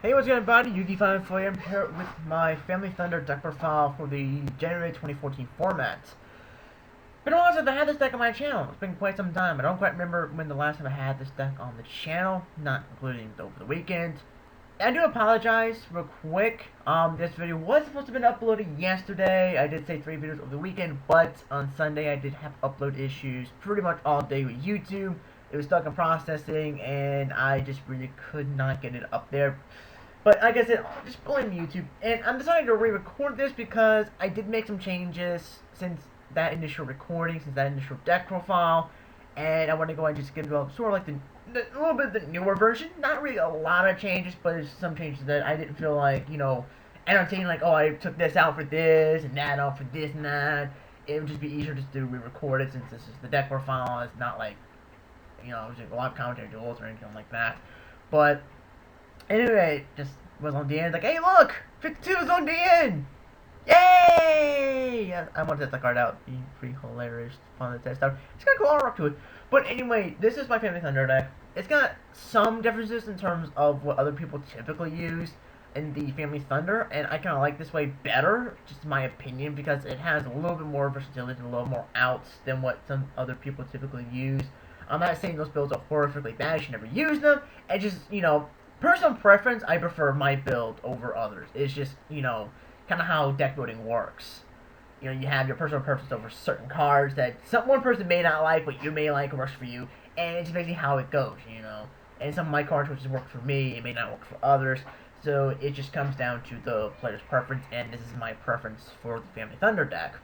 Hey, what's going on, buddy? Yugi5 I'm here with my Family Thunder deck profile for the January 2014 format. Been a while since I had this deck on my channel. It's been quite some time. I don't quite remember when the last time I had this deck on the channel, not including over the weekend. I do apologize real quick. This video was supposed to have been uploaded yesterday. I did say 3 videos over the weekend, but on Sunday I did have upload issues pretty much all day with YouTube. It was stuck in processing, and I just really could not get it up there. But like I said, just blame YouTube. And I'm deciding to re-record this because I did make some changes since that initial recording, since that initial deck profile. And I want to go and just give you sort of like a little bit of the newer version. Not really a lot of changes, but there's some changes that I didn't feel like, entertaining. Like, oh, I took this out for this, and that out for this and that. It would just be easier just to re-record it since this is the deck profile. It's not like, just a lot of commentary duels or anything like that. But anyway, just was on the end, like, hey, look! 52 is on the end! Yay! Yeah, I want to test the card out. Be pretty hilarious, fun to test out. It's got a cool artwork to it. But anyway, this is my Family Thunder deck. It's got some differences in terms of what other people typically use in the Family Thunder, and I kind of like this way better, just in my opinion, because it has a little bit more versatility and a little more outs than what some other people typically use. I'm not saying those builds are horrifically bad, you should never use them, and just, personal preference, I prefer my build over others. It's just, kind of how deck building works. You have your personal preference over certain cards that one person may not like, but you may like, works for you, and it's basically how it goes, And some of my cards, which work for me, it may not work for others, so it just comes down to the player's preference, and this is my preference for the Family Thunder deck.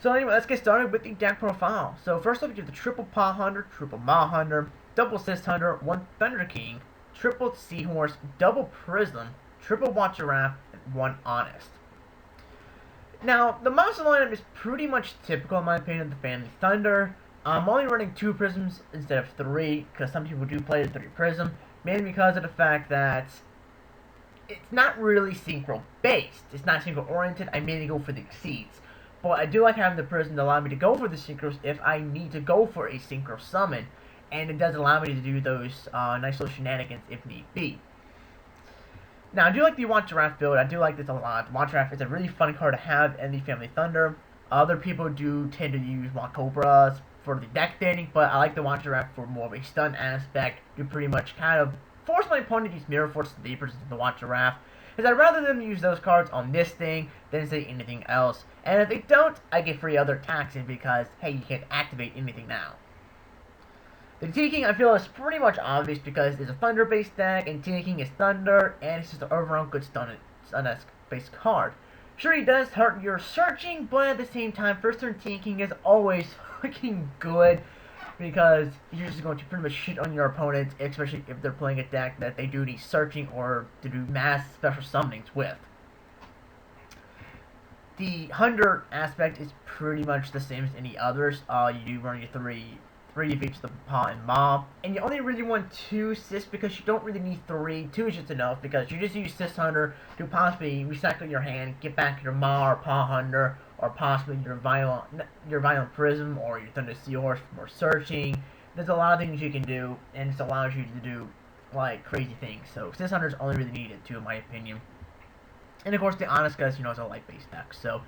So anyway, let's get started with the deck profile. So first off, you have the triple Paw Hunter, triple Maw Hunter, double Sis Hunter, one Thunder King, triple Seahorse, double Prism, triple Watcher Giraffe, and one Honest. Now, the monster lineup is pretty much typical, in my opinion, of the Family Thunder. I'm only running 2 Prisms instead of 3, because some people do play the 3 Prism, mainly because of the fact that it's not really synchro-based. It's not synchro-oriented. I mainly go for the Exceeds. But I do like having the Prism to allow me to go for the Synchros if I need to go for a Synchro Summon. And it does allow me to do those nice little shenanigans if need be. Now, I do like the Watcher Giraffe build. I do like this a lot. Watcher Giraffe is a really fun card to have in the Family Thunder. Other people do tend to use Cobras for the deck thinning, but I like the Watcher Giraffe for more of a stun aspect to pretty much kind of force my opponent to use Mirror Force deeper into the Watcher Giraffe. Because I'd rather them use those cards on this thing than say anything else. And if they don't, I get free other attacks in because, hey, you can't activate anything now. The T-King, I feel, is pretty much obvious because it's a Thunder-based deck, and T-King is Thunder, and it's just an overall good stun-based card. Sure, he does hurt your searching, but at the same time, first turn T-King is always fucking good because you're just going to pretty much shit on your opponent, especially if they're playing a deck that they do need searching or to do mass special summonings with. The Hunter aspect is pretty much the same as any others. You do run your three of each, the Paw and Maw, and you only really want 2 Sis because you don't really need 3. 2 is just enough because you just use Sis Hunter to possibly recycle your hand, get back your Maw or Paw Hunter, or possibly your Violent Prism or your Thunder Seahorse for more searching. There's a lot of things you can do, and it allows you to do like crazy things. So Sis Hunter is only really needed 2 in my opinion. And of course the Honest Gus, it's a light-based deck. So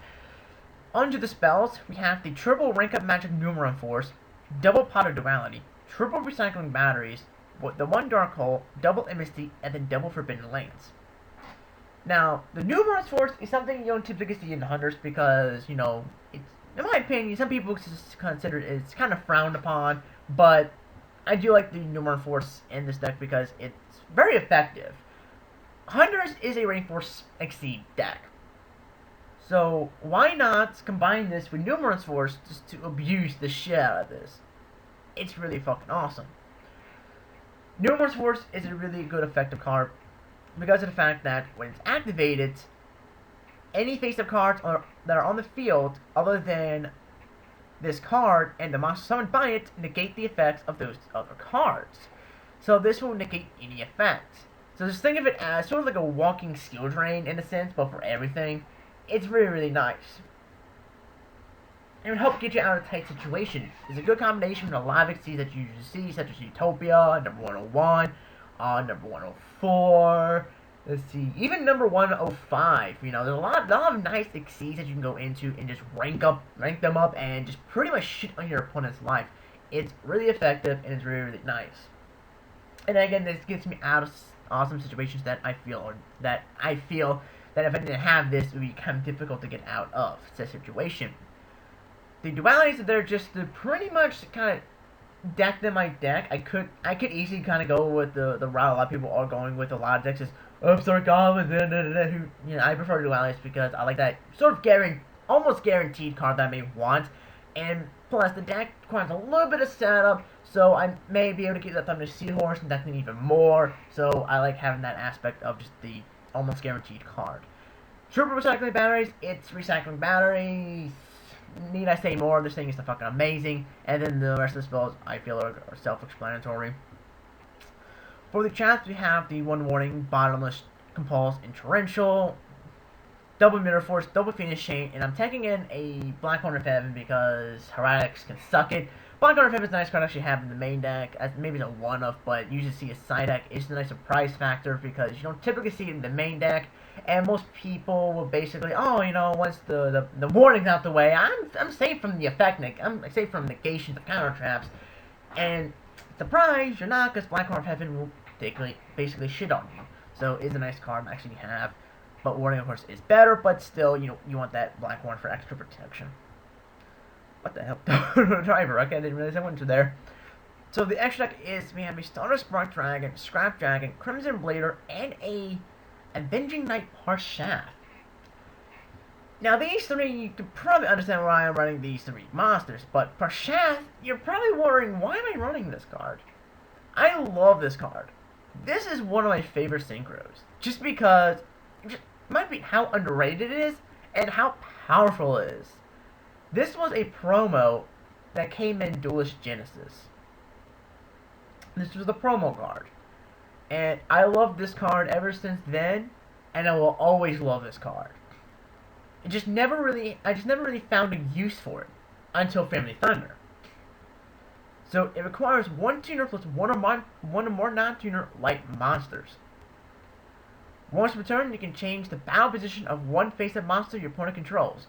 onto the spells, we have the triple Rank Up Magic Numeron Force, double Pot of Duality, triple Recycling Batteries, the 1 Dark Hole, double Amnesty, and then double Forbidden Lands. Now, the Numerous Force is something you don't typically see in Hunters because, it's, in my opinion, some people consider it's kind of frowned upon, but I do like the Numerous Force in this deck because it's very effective. Hunters is a Rank Force Exceed deck. So, why not combine this with Numerous Force just to abuse the shit out of this? It's really fucking awesome. Numerous Force is a really good effective card because of the fact that when it's activated, any face-up cards that are on the field other than this card and the monster summoned by it negate the effects of those other cards. So this will negate any effects. So just think of it as sort of like a walking skill drain in a sense, but for everything. It's really, really nice. It would help get you out of a tight situation. It's a good combination with a lot of exceeds that you usually see, such as Utopia, number 101, number 104. Let's see, even number 105. You know, there's a lot of nice exceeds that you can go into and just rank them up, and just pretty much shit on your opponent's life. It's really effective and it's really, really nice. And again, this gets me out of awesome situations that I feel that if I didn't have this, it would be kind of difficult to get out of such a situation. The dualities, they're just pretty much kind of decked in my deck. I could easily kind of go with the route a lot of people are going with. A lot of decks is Upstart Goblin, who, I prefer dualities because I like that sort of almost guaranteed card that I may want. And plus, the deck requires a little bit of setup, so I may be able to get that Thunder Seahorse and deck even more. So I like having that aspect of just the almost guaranteed card. Trooper recycling batteries, it's recycling batteries. Need I say more? This thing is fucking amazing. And then the rest of the spells, I feel, are self-explanatory. For the traps, we have the One Warning, Bottomless, Compulse, and Torrential. Double Mirror Force, double Phoenix Chain, and I'm taking in a Black Horn of Heaven because Heretics can suck it. Black Horn of Heaven is a nice card to actually have in the main deck, as maybe it's a one-off, but you usually see a side deck. It's a nice surprise factor because you don't typically see it in the main deck, and most people will basically, once the warning's out the way, I'm safe from the effect, I'm safe from negations of counter traps, and surprise, you're not, because Black Horn of Heaven will basically shit on you. So it's a nice card to actually have. But Warning, of course, is better, but still, you want that Black Horn for extra protection. What the hell? Driver, okay, I didn't realize I went to there. So the extra deck is, we have a Stardust Spark Dragon, Scrap Dragon, Crimson Blader, and a Avenging Knight Parshath. Now these three, you can probably understand why I'm running these three monsters, but Parshath, you're probably wondering, why am I running this card? I love this card. This is one of my favorite synchros, just because it might be how underrated it is and how powerful it is. This was a promo that came in Duelist Genesis. This was the promo card, and I love this card ever since then, and I will always love this card. I just never really found a use for it until Family Thunder. So it requires one tuner plus one or more non-tuner light monsters. Once per turn, you can change the battle position of one face-up monster your opponent controls.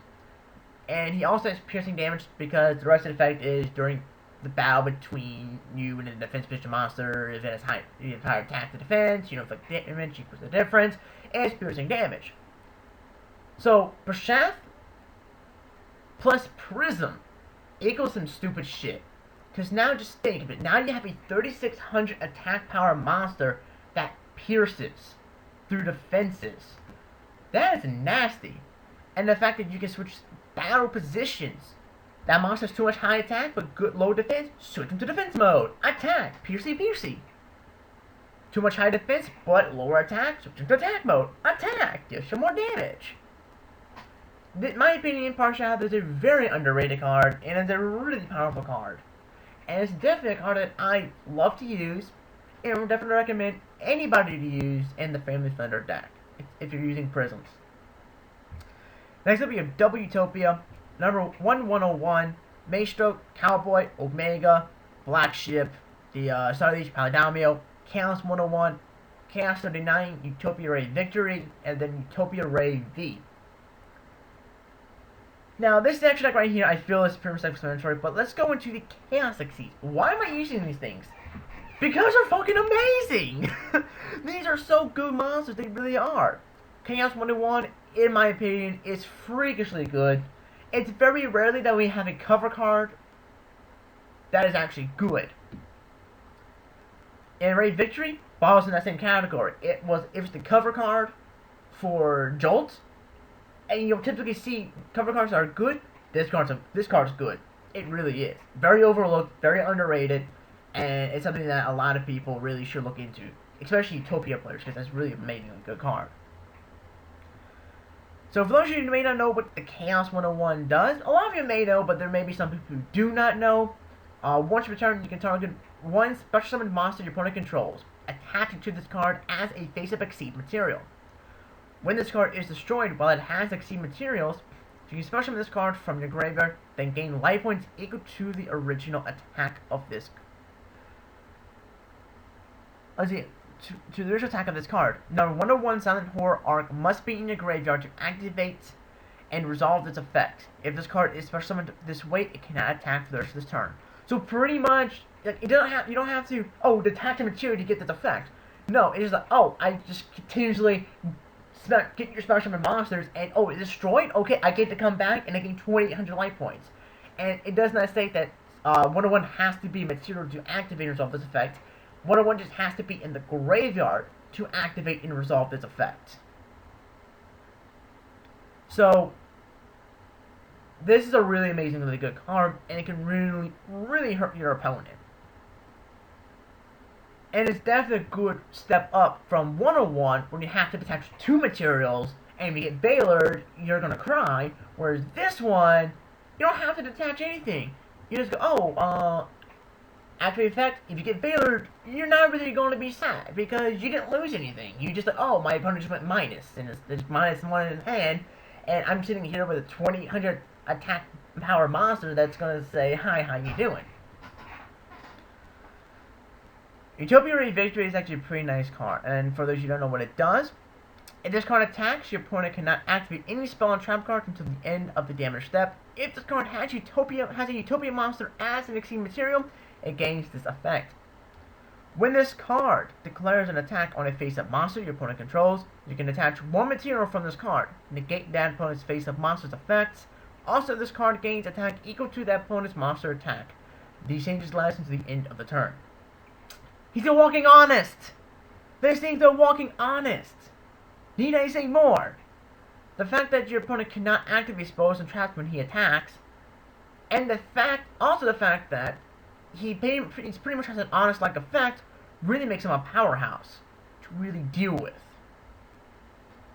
And he also has piercing damage because the rest of the effect is during the battle between you and the defense position monster. If it has higher attack to defense, inflict damage equals the difference, and it's piercing damage. So, Parshath plus Prism equals some stupid shit. Because now just think of it. Now you have a 3600 attack power monster that pierces through defenses. That is nasty. And the fact that you can switch battle positions. That monster has too much high attack but good low defense, switch him to defense mode. Attack, piercy. Too much high defense but lower attack, switch him to attack mode. Attack, deal some more damage. In my opinion, Parshath is a very underrated card, and it's a really powerful card. And it's definitely a card that I love to use, and would definitely recommend anybody to use in the Family Thunder deck, if you're using Prisms. Next up, we have Double Utopia, number 1101, Maestro, Cowboy, Omega, Black Ship, the Starlight Paladamio, Chaos 101, Chaos 39, Utopia Ray Victory, and then Utopia Ray V. Now, this extra deck right here, I feel is pretty self-explanatory, but let's go into the Chaos Exceeds. Why am I using these things? Because they're fucking amazing! These are so good monsters, they really are. Chaos 101, in my opinion, is freakishly good. It's very rarely that we have a cover card that is actually good. And Ray Victory falls in that same category. It was the cover card for Jolt, and you'll typically see cover cards are good. This card's good. It really is. Very overlooked, very underrated, and it's something that a lot of people really should look into, especially Utopia players, because that's really amazingly good card. So for those of you who may not know what the Chaos 101 does, a lot of you may know, but there may be some people who do not know. Once per turn, you can target one special summoned monster your opponent controls, attaching to this card as a face-up Exceed material. When this card is destroyed while it has Exceed materials, you can special summon this card from your graveyard, then gain life points equal to the original attack of this. Let's see. to the original attack of this card. Number 101 Silent Horror Arc must be in your graveyard to activate and resolve its effect. If this card is special summoned this way, it cannot attack for the rest of this turn. So pretty much, like, you don't have to detach a material to get this effect. No, it is like, I just continuously get your special summon monsters, and it's destroyed. Okay, I get to come back and I gain 2,800 life points. And it does not state that 101 has to be material to activate and resolve this effect. 101 just has to be in the graveyard to activate and resolve this effect. So, this is a really amazingly good card, and it can really, really hurt your opponent. And it's definitely a good step up from 101, when you have to detach 2 materials, and if you get Bailored, you're gonna cry, whereas this one, you don't have to detach anything. You just go, after the effect, if you get Bailored, you're not really going to be sad, because you didn't lose anything. You just like, my opponent just went minus, and it's minus 1 in hand, and I'm sitting here with a 2,800 attack power monster that's going to say, hi, how you doing? Utopia Ray Victory is actually a pretty nice card, and for those who don't know what it does, if this card attacks, your opponent cannot activate any spell and trap card until the end of the damage step. If this card has a Utopia monster as an Exceed material, it gains this effect. When this card declares an attack on a face-up monster your opponent controls, you can attach 1 material from this card, negate that opponent's face-up monster's effects. Also, this card gains attack equal to that opponent's monster attack. These changes last until the end of the turn. He's a walking honest! This thing's a walking honest! Need I say more? The fact that your opponent cannot activate spells and traps when he attacks, and the fact that he pretty much has an honest-like effect, really makes him a powerhouse to really deal with.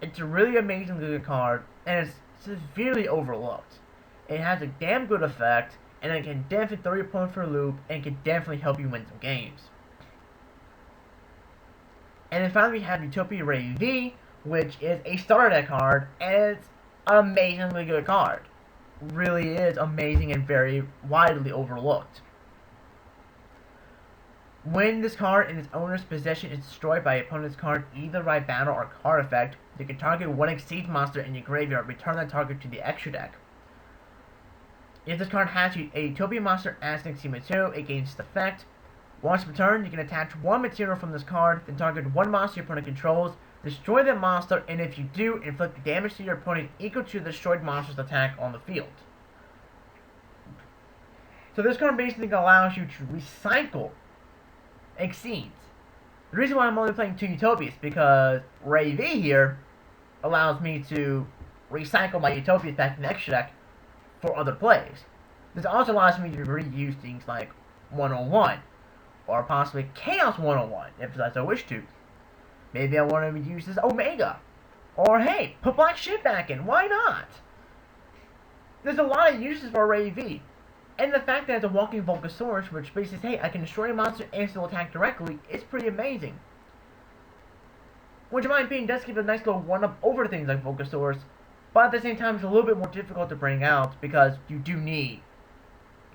It's a really amazingly good card, and it's severely overlooked. It has a damn good effect, and it can definitely throw your opponent for a loop, and can definitely help you win some games. And then finally we have Utopia Ray V, which is a starter deck card, and it's an amazingly good card. Really is amazing and very widely overlooked. When this card in its owner's possession is destroyed by opponent's card, either by battle or card effect, you can target 1 Exceed monster in your graveyard, return that target to the extra deck. If this card has a Utopia monster as an Exceed material, it gains this effect. Once per turn, you can attach 1 material from this card, then target 1 monster your opponent controls, destroy that monster, and if you do, inflict damage to your opponent equal to the destroyed monster's attack on the field. So this card basically allows you to recycle Exceeds. The reason why I'm only playing 2 Utopias is because Ray V here allows me to recycle my Utopias back in the extra deck for other plays. This also allows me to reuse things like 101, or possibly Chaos 101, if I so wish to. Maybe I want to use this Omega. Or hey, put Black Ship back in, why not? There's a lot of uses for Ray V. And the fact that it's a walking Volcasaurus, which basically says, hey, I can destroy a monster and still attack directly, is pretty amazing. Which in my opinion does give a nice little one-up over things like Volcasaurus, but at the same time it's a little bit more difficult to bring out because you do need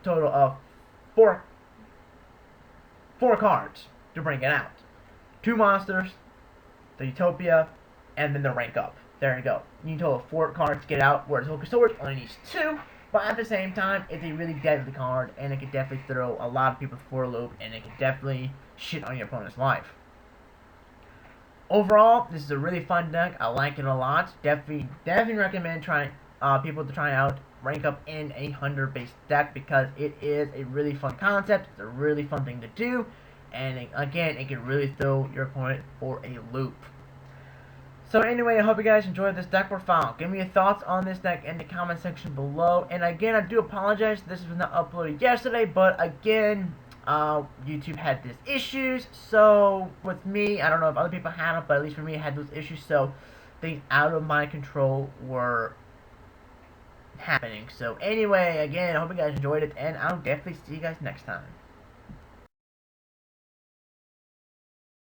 a total of 4 cards to bring it out. 2 monsters, the Utopia, and then the rank up. There you go. You need a total of 4 cards to get out, whereas Volcasaurus only needs 2. But at the same time, it's a really deadly card, and it can definitely throw a lot of people for a loop, and it can definitely shit on your opponent's life. Overall, this is a really fun deck. I like it a lot. Definitely recommend people to try out rank up in a hunter based deck because it is a really fun concept. It's a really fun thing to do, and again, it can really throw your opponent for a loop. So anyway, I hope you guys enjoyed this deck profile. Give me your thoughts on this deck in the comment section below. And again, I do apologize this was not uploaded yesterday, but again, YouTube had these issues. So with me, I don't know if other people had them, but at least for me, I had those issues. So things out of my control were happening. So anyway, again, I hope you guys enjoyed it, and I'll definitely see you guys next time.